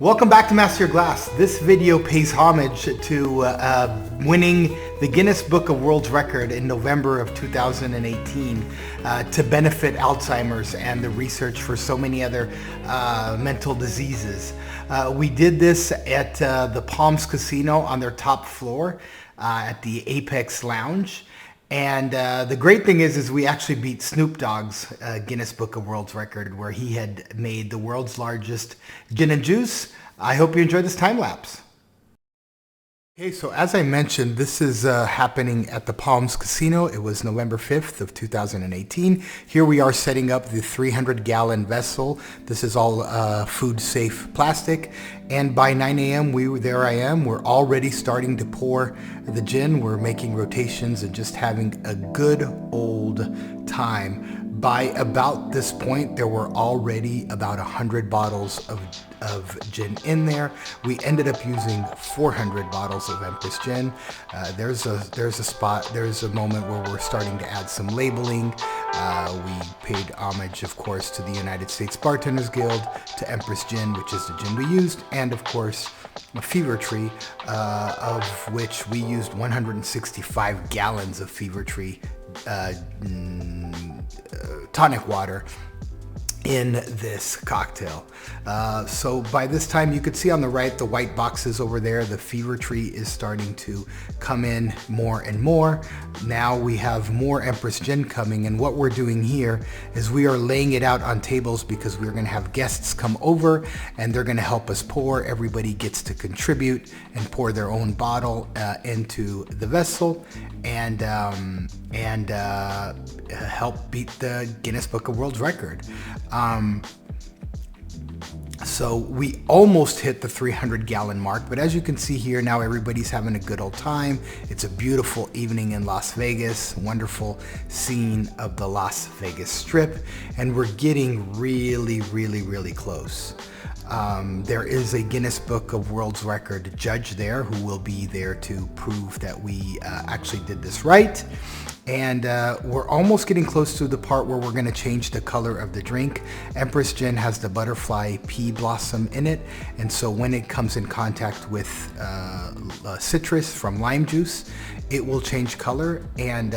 Welcome back to Master Your Glass. This video pays homage to winning the Guinness Book of World Record in November of 2018 to benefit Alzheimer's and the research for so many other mental diseases. We did this at the Palms Casino on their top floor at the Apex Lounge. And the great thing is we actually beat Snoop Dogg's Guinness Book of World Record, where he had made the world's largest gin and juice. I hope you enjoy this time lapse. Okay, so as I mentioned, this is happening at the Palms Casino. It was November 5th of 2018. Here we are setting up the 300-gallon vessel. This is all food-safe plastic. And by 9 a.m., there I am. We're already starting to pour the gin. We're making rotations and just having a good old time. By about this point, there were already about 100 bottles of gin in there. We ended up using 400 bottles of Empress gin. There's a moment where we're starting to add some labeling. We paid homage, of course, to the United States Bartenders Guild, to Empress gin, which is the gin we used, and of course, a Fever Tree, of which we used 165 gallons of Fever Tree tonic water in this cocktail. So by this time, you could see on the right, the white boxes over there, the Fever Tree is starting to come in more and more. Now we have more Empress gin coming, and what we're doing here is we are laying it out on tables because we're gonna have guests come over and they're gonna help us pour. Everybody gets to contribute and pour their own bottle into the vessel and help beat the Guinness Book of World Record. So we almost hit the 300-gallon mark, but as you can see here, now everybody's having a good old time. It's a beautiful evening in Las Vegas, wonderful scene of the Las Vegas Strip, and we're getting really, really, really close. There is a Guinness Book of World Record judge there who will be there to prove that we actually did this right. And we're almost getting close to the part where we're going to change the color of the drink. Empress gin has the butterfly pea blossom in it, and so when it comes in contact with citrus from lime juice, it will change color. And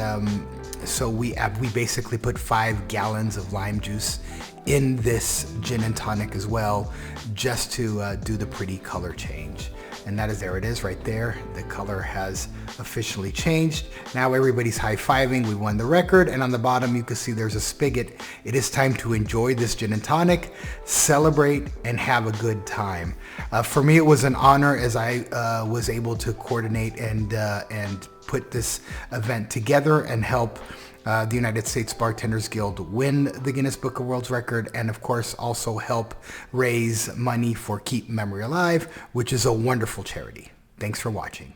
so we basically put 5 gallons of lime juice in this gin and tonic as well, just to do the pretty color change. And there it is right there. The color has officially changed. Now everybody's high-fiving. We won the record. And on the bottom, you can see there's a spigot. It is time to enjoy this gin and tonic, celebrate, and have a good time. For me, it was an honor as I was able to coordinate and put this event together and help the United States Bartenders Guild win the Guinness Book of World Record, and of course also help raise money for Keep Memory Alive, which is a wonderful charity. Thanks for watching.